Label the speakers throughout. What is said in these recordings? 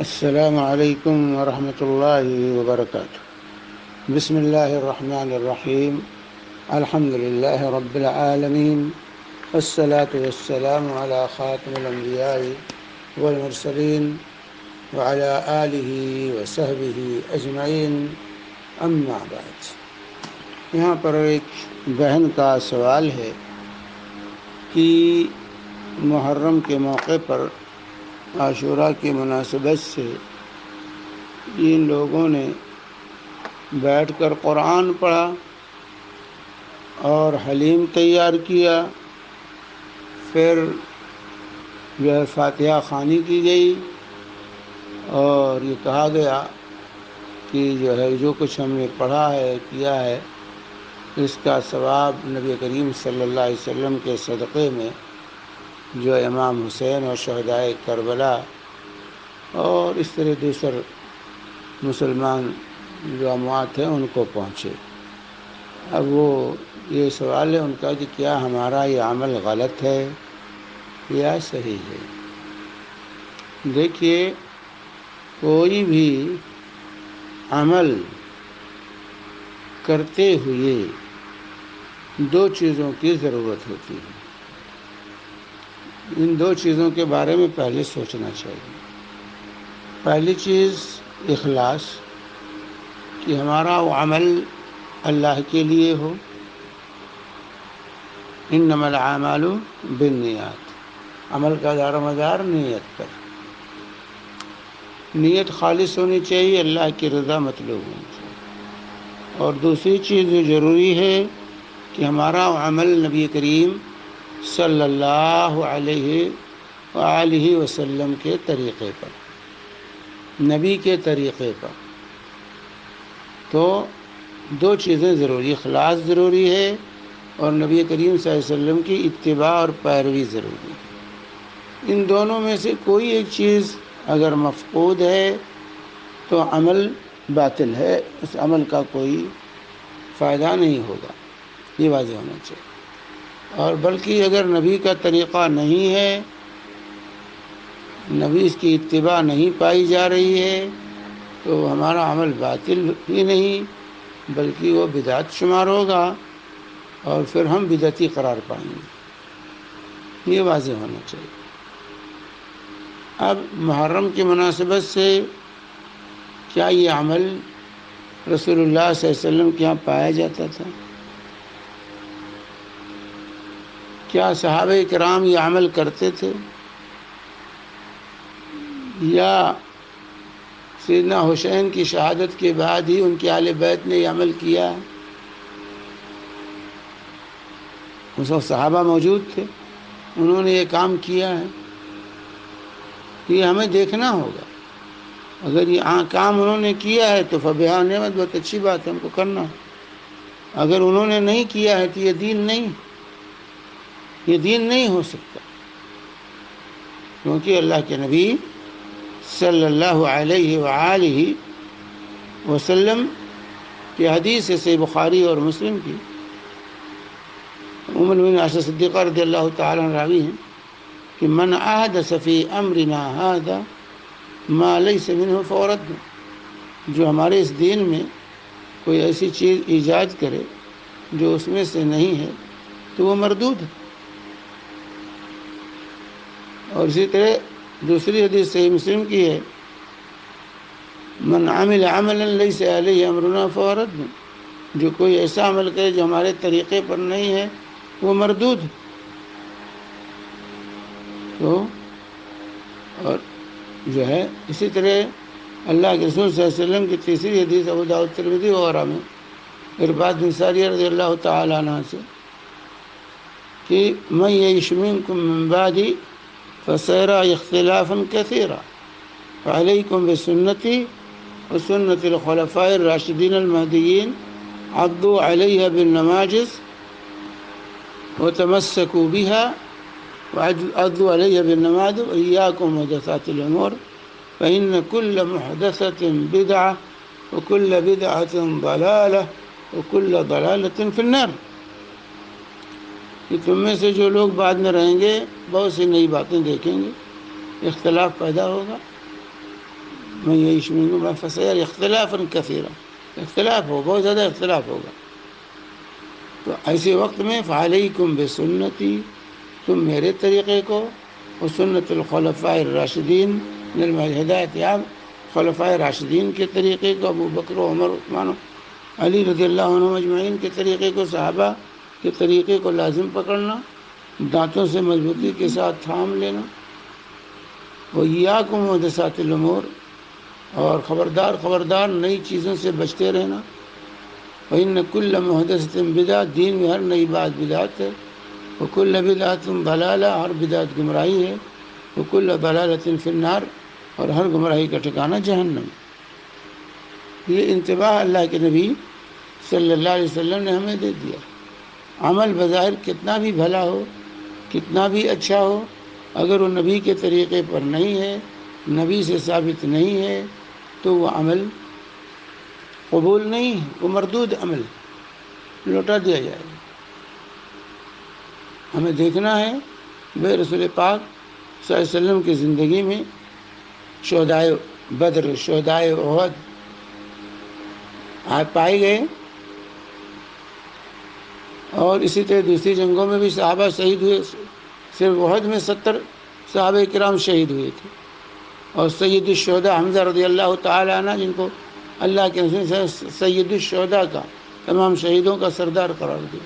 Speaker 1: السلام علیکم ورحمۃ اللہ وبرکاتہ۔ بسم اللہ الرحمن الرحیم۔ الحمد للہ رب العالمین، والصلاة والسلام علی خاتم الانبیاء والمرسلین وعلی آلہ وصحبہ اجمعین، اما بعد۔ یہاں پر ایک بہن کا سوال ہے کہ محرم کے موقع پر عاشوراء کی مناسبت سے جن لوگوں نے بیٹھ کر قرآن پڑھا اور حلیم تیار کیا، پھر جو ہے فاتحہ خوانی کی گئی اور یہ کہا گیا کہ جو ہے جو کچھ ہم نے پڑھا ہے کیا ہے اس کا ثواب نبی کریم صلی اللہ علیہ وسلم کے صدقے میں جو امام حسین اور شہدائے کربلا اور اس طرح دوسر مسلمان جو اموات ہیں ان کو پہنچے۔ اب وہ یہ سوال ہے ان کا کہ کیا ہمارا یہ عمل غلط ہے یا صحیح ہے؟ دیکھیے، کوئی بھی عمل کرتے ہوئے دو چیزوں کی ضرورت ہوتی ہے۔ ان دو چیزوں کے بارے میں پہلے سوچنا چاہیے۔ پہلی چیز اخلاص، کہ ہمارا وہ عمل اللہ کے لیے ہو۔ انما الاعمال بالنیات، عمل کا دار و مدار نیت پر، نیت خالص ہونی چاہیے، اللہ کی رضا مطلوب ہونی چاہیے۔ اور دوسری چیز جو ضروری ہے کہ ہمارا عمل نبی کریم صلی اللہ علیہ وآلہ وسلم کے طریقے پر، نبی کے طریقے پر۔ تو دو چیزیں ضروری، اخلاص ضروری ہے اور نبی کریم صلی اللہ علیہ وسلم کی اتباع اور پیروی ضروری ہے۔ ان دونوں میں سے کوئی ایک چیز اگر مفقود ہے تو عمل باطل ہے، اس عمل کا کوئی فائدہ نہیں ہوگا، یہ واضح ہونا چاہیے۔ اور بلکہ اگر نبی کا طریقہ نہیں ہے، نبی اس کی اتباع نہیں پائی جا رہی ہے، تو ہمارا عمل باطل ہی نہیں بلکہ وہ بدعت شمار ہوگا اور پھر ہم بدعتی قرار پائیں گے، یہ واضح ہونا چاہیے۔ اب محرم کی مناسبت سے کیا یہ عمل رسول اللہ صلی اللہ علیہ وسلم کے یہاں پایا جاتا تھا؟ کیا صحابہ کرام یہ عمل کرتے تھے؟ یا سیدنا حسین کی شہادت کے بعد ہی ان کے اہل بیت نے یہ عمل کیا ہے؟ اس وقت صحابہ موجود تھے، انہوں نے یہ کام کیا ہے، یہ ہمیں دیکھنا ہوگا۔ اگر یہ کام انہوں نے کیا ہے تو فبہا نعمت، بہت اچھی بات ہے، ہم کو کرنا ہے۔ اگر انہوں نے نہیں کیا ہے تو یہ دین نہیں، یہ دین نہیں ہو سکتا، کیونکہ اللہ کے نبی صلی اللہ علیہ وآلہ وسلم کی حدیث ہے، صحیح بخاری اور مسلم کی، ام المؤمنین عائشہ صدیقہ رضی اللہ تعالیٰ عنہ راوی ہیں کہ من احدث فی امرنا ھذا ما لیس منہ فہو رد، جو ہمارے اس دین میں کوئی ایسی چیز ایجاد کرے جو اس میں سے نہیں ہے تو وہ مردود ہے۔ اور اسی طرح دوسری حدیث صحیح مسلم کی ہے، من عمل عملا لیس علیہ امرنا فہو رد، جو کوئی ایسا عمل کرے جو ہمارے طریقے پر نہیں ہے وہ مردود ہے۔ تو اور جو ہے اسی طرح اللہ کے رسول صلی اللہ علیہ وسلم کی تیسری حدیث ابو داؤد ترمذی وغیرہ میں ارباد بن ساریہ رضی اللہ تعالیٰ عنہ سے کہ من یعش منکم من بعدی فسیری اختلافا کثیرا فعلیکم بسنتی وسنت الخلفاء الراشدین المہدیین عضوا علیہا بالنواجذ وتمسکوا بها وعضوا علیہا بالنواجذ وإیاکم محدثات الأمور فإن كل محدثة بدعة وكل بدعة ضلالة وكل ضلالة في النار، کہ تم میں سے جو لوگ بعد میں رہیں گے بہت سی نئی باتیں دیکھیں گے، اختلاف پیدا ہوگا، میں یعیش منکم فسیری اختلافا کثیرا، اختلاف ہو، بہت زیادہ اختلاف ہوگا۔ تو ایسے وقت میں فعلیکم بسنتی، تم میرے طریقے کو، اور سنت الخلفاء الراشدین ہدایت یاب خلفاء راشدین کے طریقے کو، ابو بکر و عمر عثمان علی رضی اللہ عنہ اجمعین کے طریقے کو، صحابہ کے طریقے کو لازم پکڑنا، دانتوں سے مضبوطی کے ساتھ تھام لینا۔ وَإِيَّاكُمْ وَمُحْدَثَاتِ الْأُمُورِ، اور خبردار نئی چیزوں سے بچتے رہنا۔ وَإِنَّ كُلَّ مُحْدَثَةٍ بِدْعَةٍ، دین میں ہر نئی بات بدعت ہے۔ وَكُلَّ بِدْعَةٍ ضَلَالَةٍ، ہر بدعت گمراہی ہے۔ وَكُلَّ ضَلَالَةٍ فِي النَّارِ، اور ہر گمراہی کا ٹھکانہ جہنم۔ یہ انتباہ اللہ کے نبی صلی اللہ علیہ وسلم نے ہمیں دے دیا۔ عمل بظاہر کتنا بھی بھلا ہو، کتنا بھی اچھا ہو، اگر وہ نبی کے طریقے پر نہیں ہے، نبی سے ثابت نہیں ہے، تو وہ عمل قبول نہیں ہے، وہ مردود عمل لوٹا دیا جائے گا۔ ہمیں دیکھنا ہے بے رسول پاک صلی اللہ علیہ وسلم کی زندگی میں شہدائے بدر، شہدائے احد آپ پائے گئے، اور اسی طرح دوسری جنگوں میں بھی صحابہ شہید ہوئے۔ صرف احد میں 70 صحابہ کرام شہید ہوئے تھے، اور سید الشہداء حمزہ رضی اللہ تعالی عنہ، جن کو اللہ کے رسول سے سید الشہداء کا، تمام شہیدوں کا سردار قرار دیا،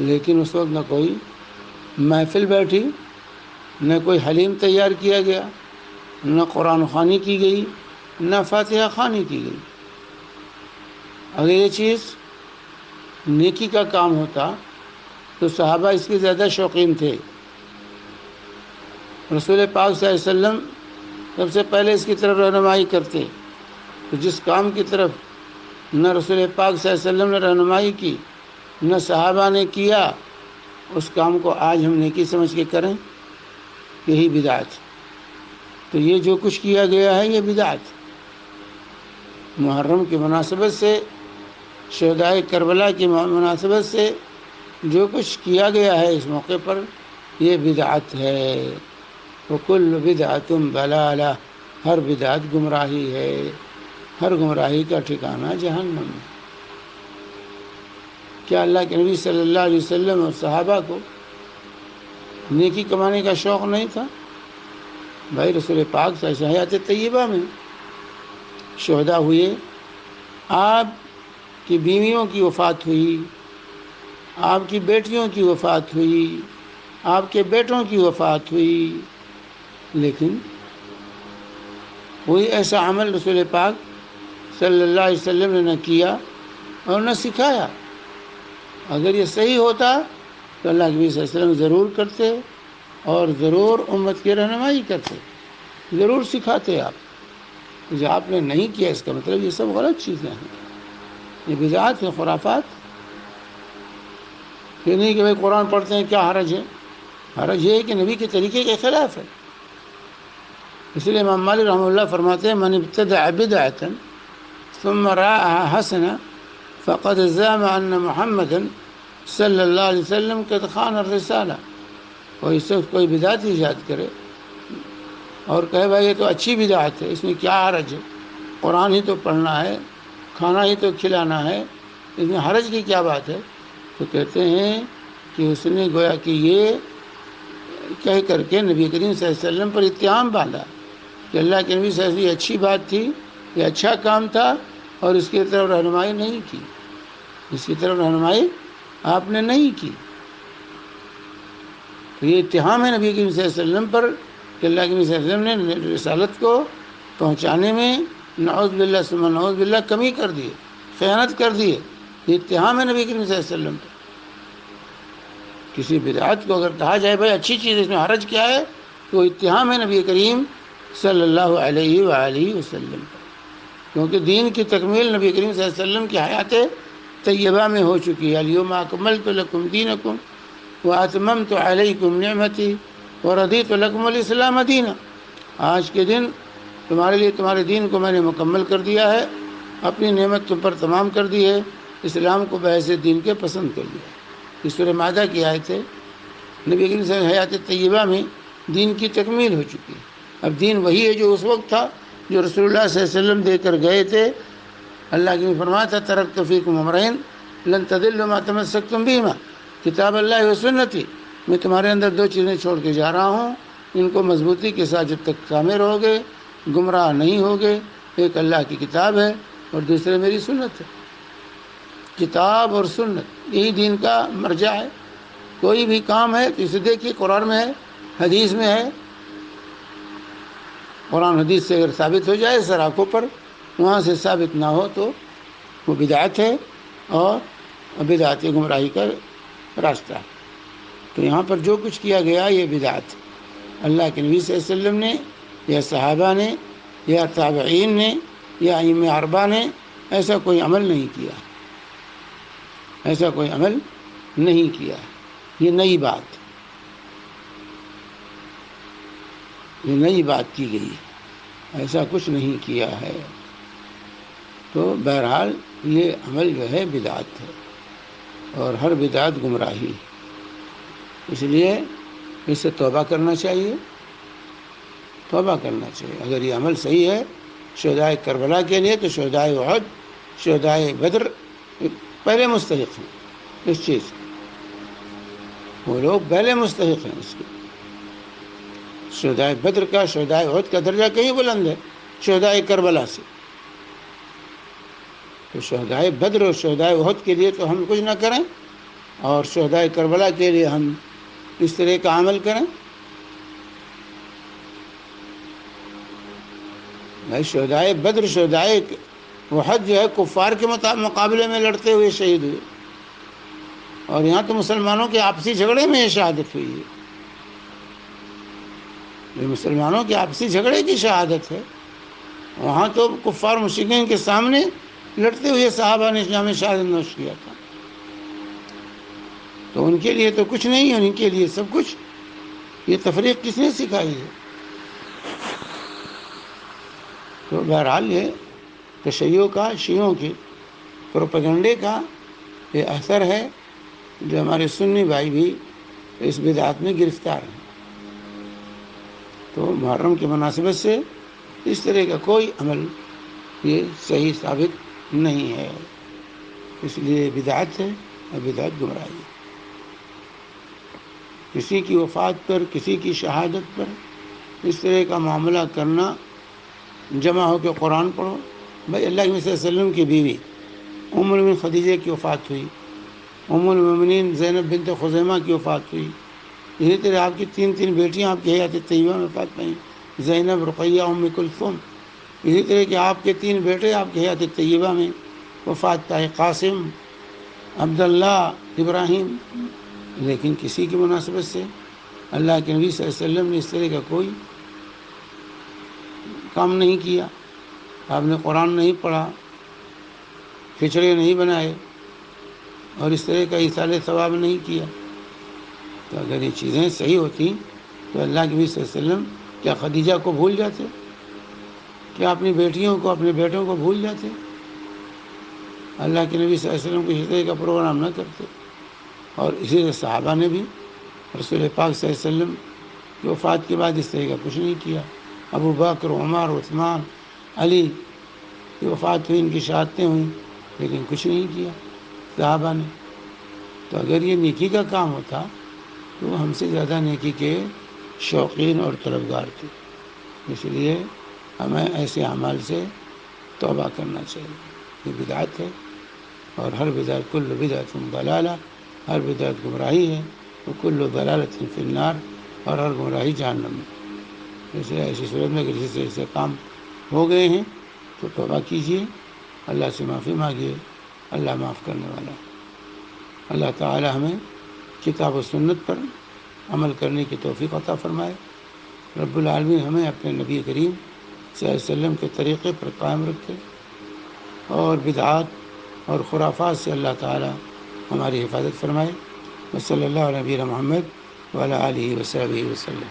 Speaker 1: لیکن اس وقت نہ کوئی محفل بیٹھی، نہ کوئی حلیم تیار کیا گیا، نہ قرآن خوانی کی گئی، نہ فاتحہ خوانی کی گئی۔ اگر یہ چیز نیکی کا کام ہوتا تو صحابہ اس کے زیادہ شوقین تھے۔ رسول پاک صلی اللہ علیہ وسلم سب سے پہلے اس کی طرف رہنمائی کرتے، تو جس کام کی طرف نہ رسول پاک صلی اللہ علیہ وسلم نے رہنمائی کی، نہ صحابہ نے کیا، اس کام کو آج ہم نیکی سمجھ کے کریں، یہی بدعت۔ تو یہ جو کچھ کیا گیا ہے یہ بدعت۔ محرم کی مناسبت سے، شہدائے کربلا کی مناسبت سے جو کچھ کیا گیا ہے اس موقع پر، یہ بدعت ہے۔ وَكُلُّ بِدْعَةٍ ضَلَالَةٍ، ہر بدعت گمراہی ہے، ہر گمراہی کا ٹھکانہ جہنم ہے۔ کیا اللہ کے نبی صلی اللہ علیہ وسلم اور صحابہ کو نیکی کمانے کا شوق نہیں تھا؟ بھائی رسول پاک صلی اللہ علیہ وسلم حیات طیبہ میں شہداء ہوئے، آپ کی بیویوں کی وفات ہوئی، آپ کی بیٹیوں کی وفات ہوئی، آپ کے بیٹوں کی وفات ہوئی، لیکن کوئی ایسا عمل رسول پاک صلی اللہ علیہ وسلم نے نہ کیا اور نہ سکھایا۔ اگر یہ صحیح ہوتا تو اللہ کے نبی صلی اللہ علیہ وسلم ضرور کرتے، اور ضرور امت کی رہنمائی کرتے، ضرور سکھاتے۔ آپ جو آپ نے نہیں کیا، اس کا مطلب یہ سب غلط چیزیں ہیں، یہ بدعات ہیں، خرافات۔ یہ نہیں کہ بھائی قرآن پڑھتے ہیں کیا حرج ہے، حرج یہ ہے کہ نبی کے طریقے کے خلاف ہے۔ اس لیے امام مالک رحمہ اللہ فرماتے ہیں من ابتدع بدعۃ ثم رآها حسنہ فقد زعم ان محمدا صلی اللہ علیہ وسلم قد خان الرسالہ۔ کوئی صرف کوئی بدعت ایجاد کرے اور کہے بھائی یہ تو اچھی بدعت ہے، اس میں کیا حرج ہے، قرآن ہی تو پڑھنا ہے، کھانا ہی تو کھلانا ہے، اس میں حرج کی کیا بات ہے، تو کہتے ہیں کہ اس نے گویا کہ یہ کہہ کر کے نبی کریم صلی اللہ علیہ وسلم پر اتہام باندھا کہ اللہ کے نبی صلی اللہ علیہ وسلم یہ اچھی بات تھی، یہ اچھا کام تھا، اور اس کی طرف رہنمائی نہیں کی، اس کی طرف رہنمائی آپ نے نہیں کی۔ تو یہ اتہام ہے نبی کریم صلی اللہ علیہ وسلم پر کہ اللہ کے نبی صلی اللہ علیہ وسلم نے رسالت کو پہنچانے میں نعوذ باللہ ثم نعوذ باللہ کمی کر دی، خیانت کر دی۔ یہ اتہام ہے نبی کریم صلی اللہ علیہ وسلم پر۔ کسی بدعت کو اگر کہا جائے بھائی اچھی چیز، اس میں حرج کیا ہے، تو اتہام ہے نبی کریم صلی اللہ علیہ وآلہ وسلم پر، کیونکہ دین کی تکمیل نبی کریم صلی اللہ علیہ وسلم کی حیات طیبہ میں ہو چکی ہے۔ الیوم اکملت لکم دینکم واتممت علیکم نعمتی ورضیت لکم الاسلام دینا۔ آج کے دن تمہارے لیے تمہارے دین کو میں نے مکمل کر دیا ہے، اپنی نعمت تم پر تمام کر دی ہے، اسلام کو بحیثیت دین کے پسند کر دیا۔ یہ سورہ مائدہ کی آیت ہے۔ نبی کریم صلی اللہ علیہ وسلم حیات طیبہ میں دین کی تکمیل ہو چکی ہے۔ اب دین وہی ہے جو اس وقت تھا، جو رسول اللہ صلی اللہ علیہ وسلم دے کر گئے تھے. اللہ کی فرمایا تھا ترکت فیکم امرین لن تضلوا ما تمسکتم بہما کتاب اللہ و سنتی. میں تمہارے اندر دو چیزیں چھوڑ کے جا رہا ہوں، ان کو مضبوطی کے ساتھ جب تک تھامے رہو گے گمراہ نہیں ہوگے. ایک اللہ کی کتاب ہے اور دوسرے میری سنت ہے. کتاب اور سنت یہی دین کا مرجع ہے. کوئی بھی کام ہے تو اسے دیکھیے قرآن میں ہے، حدیث میں ہے. قرآن حدیث سے اگر ثابت ہو جائے سراخوں پر، وہاں سے ثابت نہ ہو تو وہ بدعت ہے اور بدعت گمراہی کا راستہ ہے. تو یہاں پر جو کچھ کیا گیا یہ بدعت ہے. اللہ کے نبی صلی اللہ علیہ وسلم نے یا صحابہ نے یا تابعین نے یا ائمہ اربعہ نے ایسا کوئی عمل نہیں کیا، ایسا کوئی عمل نہیں کیا. یہ نئی بات، یہ نئی بات کی گئی، ایسا کچھ نہیں کیا ہے. تو بہرحال یہ عمل جو ہے بدعت ہے اور ہر بدعت گمراہی. اس لیے اس سے توبہ کرنا چاہیے، توبہ کرنا چاہیے. اگر یہ عمل صحیح ہے شہدائے کربلا کے لیے تو شہدائے احد، شہدائے بدر پہلے مستحق ہیں اس چیز، وہ لوگ پہلے مستحق ہیں اس کے. شہدائے بدر کا، شہدائے احد کا درجہ کہیں بلند ہے شہدائے کربلا سے. تو شہدائے بدر اور شہدائے احد کے لیے تو ہم کچھ نہ کریں اور شہدائے کربلا کے لیے ہم اس طرح کا عمل کریں. بھائی شہدائے بدر، شہدائے احد جو ہے کفار کے مقابلے میں لڑتے ہوئے شہید ہوئے، اور یہاں تو مسلمانوں کے آپسی جھگڑے میں یہ شہادت ہوئی ہے. یہ مسلمانوں کے آپسی جھگڑے کی شہادت ہے. وہاں تو کفار مشرکین کے سامنے لڑتے ہوئے صحابہ نے جام شہادت نوش کیا تھا. تو ان کے لیے تو کچھ نہیں، ان کے لیے سب کچھ. یہ تفریق کس نے سکھائی ہے؟ تو بہرحال یہ تشیع کا، شیعوں کے پروپیگنڈے کا یہ اثر ہے جو ہمارے سنی بھائی بھی اس بدعت میں گرفتار ہیں. تو محرم کی مناسبت سے اس طرح کا کوئی عمل یہ صحیح ثابت نہیں ہے، اس لیے بدعت ہے اور بدعت گمراہی ہے. کسی کی وفات پر، کسی کی شہادت پر اس طرح کا معاملہ کرنا، جمع ہو کے قرآن پڑھو. بھائی اللہ کے نبی صلی اللہ علیہ وسلم کی بیوی ام المؤمنین خدیجہ کی وفات ہوئی، ام المؤمنین زینب بنت خزیمہ کی وفات ہوئی. اسی طرح آپ کی تین بیٹیاں آپ کی حیات طیبہ میں وفات پائیں، زینب، رقیہ، ام کلثوم. اسی طرح کہ آپ کے 3 بیٹے آپ کی حیات طیبہ میں وفات پائے، قاسم، عبداللہ، ابراہیم. لیکن کسی کی مناسبت سے اللہ کے نبی صلی اللہ علیہ وسلم نے اس طرح کا کوئی کام نہیں کیا. آپ نے قرآن نہیں پڑھا، کھچڑے نہیں بنائے اور اس طرح کا ایصال ثواب نہیں کیا. تو اگر یہ چیزیں صحیح ہوتی تو اللہ کے نبی صلی اللہ علیہ وسلم کیا خدیجہ کو بھول جاتے؟ کیا اپنی بیٹیوں کو، اپنے بیٹوں کو بھول جاتے؟ اللہ کے نبی صلی اللہ علیہ وسلم کو اس طرح کا پروگرام نہ کرتے. اور اسی طرح صحابہ نے بھی رسول پاک صلی اللہ علیہ وسلم کی وفات کے بعد اس طرح کا کچھ نہیں کیا. ابو بکر، عمر، عثمان، علی کی وفات ہوئی، ان کی شہادتیں ہوئیں، لیکن کچھ نہیں کیا صحابہ نے. تو اگر یہ نیکی کا کام ہوتا تو وہ ہم سے زیادہ نیکی کے شوقین اور طلبگار تھے. اس لیے ہمیں ایسے اعمال سے توبہ کرنا چاہیے. یہ بدعت ہے اور ہر بدعت، کل بدعت ضلالہ، ہر بدعت گمراہی ہے. وکل ضلالۃ فی النار، اور ہر گمراہی جہنم میں. جیسے ایسی صورت میں اگر کسی سے ایسے کام ہو گئے ہیں تو توبہ کیجیے، اللہ سے معافی مانگیے. اللہ معاف کرنے والا ہے. اللہ تعالی ہمیں کتاب و سنت پر عمل کرنے کی توفیق عطا فرمائے. رب العالمین ہمیں اپنے نبی کریم صلی اللہ علیہ وسلم کے طریقے پر قائم رکھے اور بدعات اور خرافات سے اللہ تعالی ہماری حفاظت فرمائے. وصلی اللہ علیہ نبینا محمد وعلی آلہ وصحبہ وسلم.